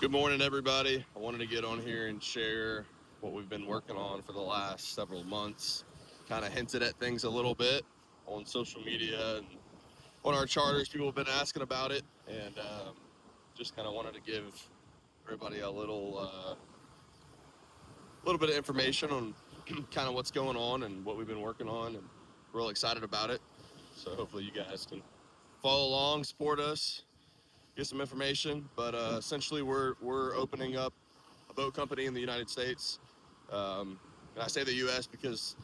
Good morning, everybody. I wanted to get on here and share what we've been working on for the last several months. Kind of hinted at things a little bit on social media and on our charters. People have been asking about it, and just kind of wanted to give everybody a little bit of information on kind of what's going on and what we've been working on, and we're real excited about it. So hopefully you guys can follow along, support us, get some information. But essentially, we're opening up a boat company in the United States. And I say the U.S. because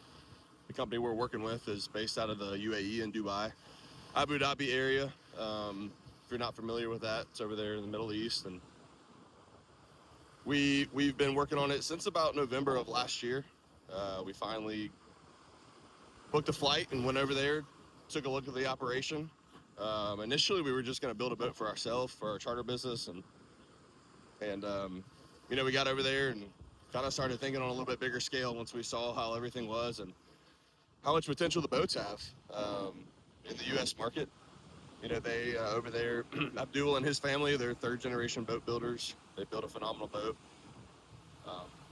the company we're working with is based out of the UAE in Dubai, Abu Dhabi area. If you're not familiar with that, it's over there in the Middle East, and we've been working on it since about November of last year. We finally booked a flight and went over there, took a look at the operation. Initially, we were just going to build a boat for ourselves, for our charter business, and we got over there and kind of started thinking on a little bit bigger scale once we saw how everything was and how much potential the boats have in the U.S. market. They over there, Abdul and his family, they're third generation boat builders. They built a phenomenal boat,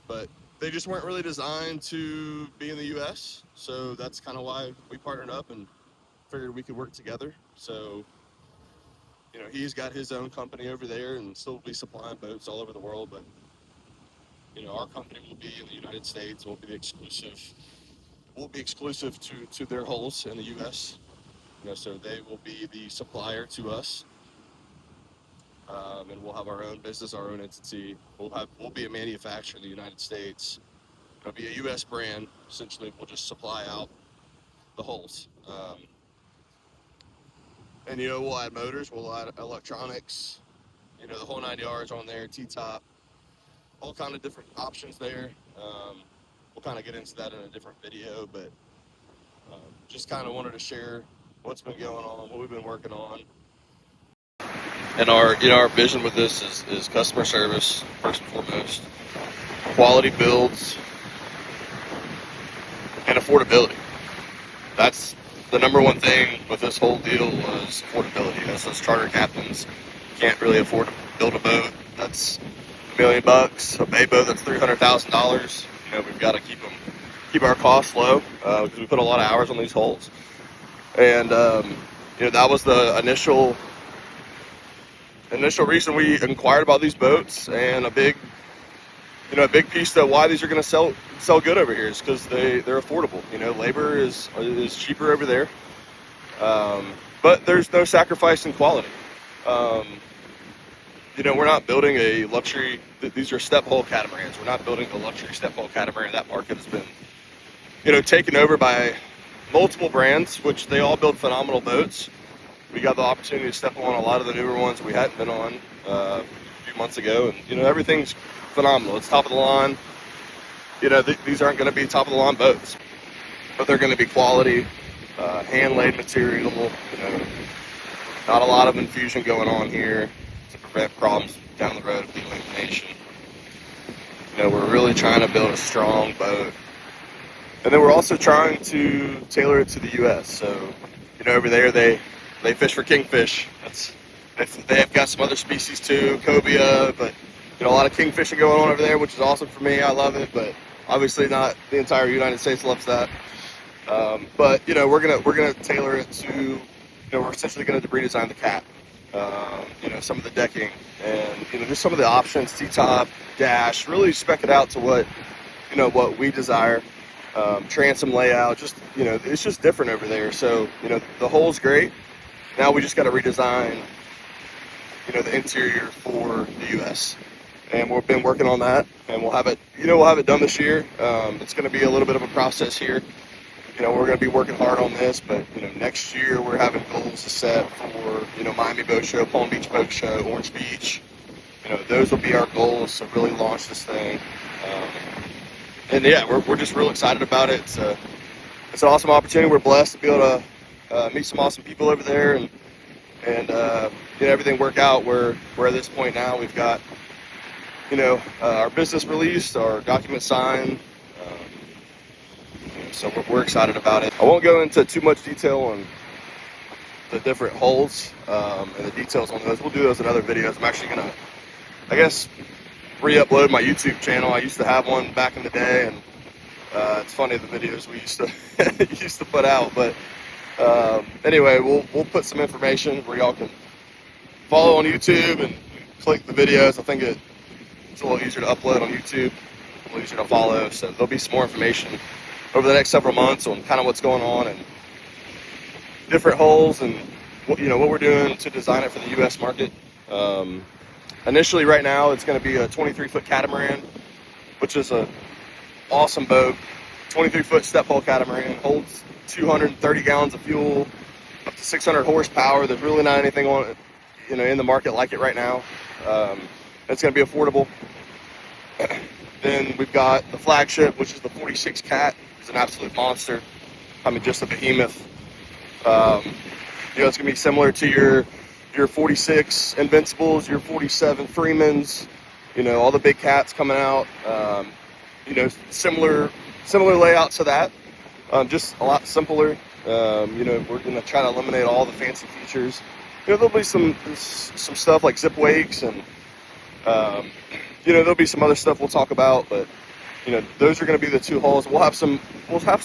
but they just weren't really designed to be in the U.S. So that's kind of why we partnered up and figured we could work together. So he's got his own company over there and still be supplying boats all over the world, but our company will be in the United States. We'll be exclusive to their hulls in the U.S. So they will be the supplier to us, and we'll have our own business, our own entity. We'll be a manufacturer in the United States. It'll be a U.S. brand. Essentially, we'll just supply out the hulls, and we'll add motors, we'll add electronics, the whole 9 yards on there, T-top, all kind of different options there. We'll kind of get into that in a different video, but just kind of wanted to share what's been going on, what we've been working on. And our vision with this is customer service, first and foremost, quality builds, and affordability. That's the number one thing with this whole deal was affordability. As those charter captains can't really afford to build a boat that's $1 million, a bay boat that's $300,000. We've got to keep our costs low because we put a lot of hours on these hulls. And that was the initial reason we inquired about these boats, and a big piece of why these are going to sell good over here is because they're affordable. Labor is cheaper over there, but there's no sacrifice in quality. We're not building a luxury. These are step hull catamarans. We're not building a luxury step hull catamaran. That market has been taken over by multiple brands, which they all build phenomenal boats. We got the opportunity to step on a lot of the newer ones we hadn't been on a few months ago, and everything's phenomenal. It's top of the line. These aren't going to be top of the line boats, but they're going to be quality, hand laid material. Not a lot of infusion going on here to prevent problems down the road of delamination. We're really trying to build a strong boat, and then we're also trying to tailor it to the U.S. So over there they fish for kingfish. They have got some other species too, cobia, but a lot of kingfishing going on over there, which is awesome for me. I love it, but obviously not the entire United States loves that. But we're gonna tailor it to, we're essentially gonna redesign the cap, some of the decking, and just some of the options, T-top, dash, really spec it out to what we desire. Transom layout, just it's just different over there. So the hull's great. Now we just got to redesign the interior for the U.S. and we've been working on that, and we'll have it done this year. It's going to be a little bit of a process here. We're going to be working hard on this, but next year we're having goals to set for Miami Boat Show, Palm Beach Boat Show, Orange Beach. Those will be our goals to really launch this thing. And yeah, we're just real excited about it. It's an awesome opportunity. We're blessed to be able to meet some awesome people over there, and everything work out. We're at this point now. We've got our business released, our document signed. So we're excited about it. I won't go into too much detail on the different hulls and the details on those. We'll do those in other videos. I'm actually gonna I guess, re-upload my YouTube channel. I used to have one back in the day, and it's funny the videos we used to used to put out. But anyway, we'll put some information where y'all can follow on YouTube and click the videos. I think it's a little easier to upload on YouTube, a little easier to follow. So there'll be some more information over the next several months on kind of what's going on and different holes and what we're doing to design it for the U.S. market. Initially, right now, it's going to be a 23-foot catamaran, which is a awesome boat. 23-foot step hull catamaran, holds 230 gallons of fuel, up to 600 horsepower. There's really not anything on it, in the market like it right now. It's going to be affordable. Then we've got the flagship, which is the 46 Cat. It's an absolute monster. I mean, just a behemoth. It's going to be similar to your 46 Invincibles, your 47 Freemans, all the big cats coming out. Similar layout to that, just a lot simpler. We're going to try to eliminate all the fancy features. There'll be some stuff like zip wakes, and there'll be some other stuff we'll talk about. But those are going to be the two hulls. We'll have some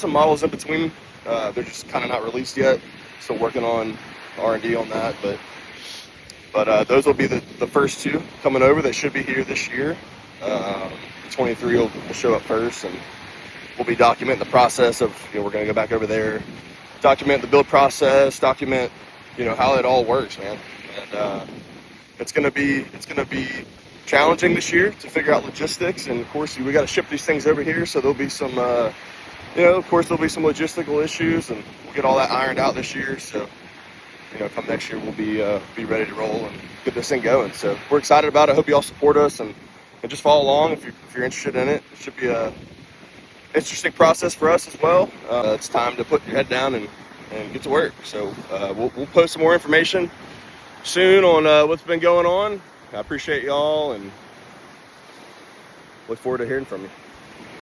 models in between. They're just kind of not released yet. Still working on R&D on that, but those will be the first two coming over. They should be here this year. 23 will show up first, and we'll be documenting the process of, we're going to go back over there, document the build process, document, how it all works, man. And it's going to be challenging this year to figure out logistics, and of course we got to ship these things over here, so there'll be some, of course there'll be some logistical issues, and we'll get all that ironed out this year. So, come next year we'll be ready to roll and get this thing going. So we're excited about it. Hope you all support us and just follow along if you're interested in it. It should be a interesting process for us as well. It's time to put your head down and get to work. So we'll post some more information soon on what's been going on. I appreciate y'all and look forward to hearing from you.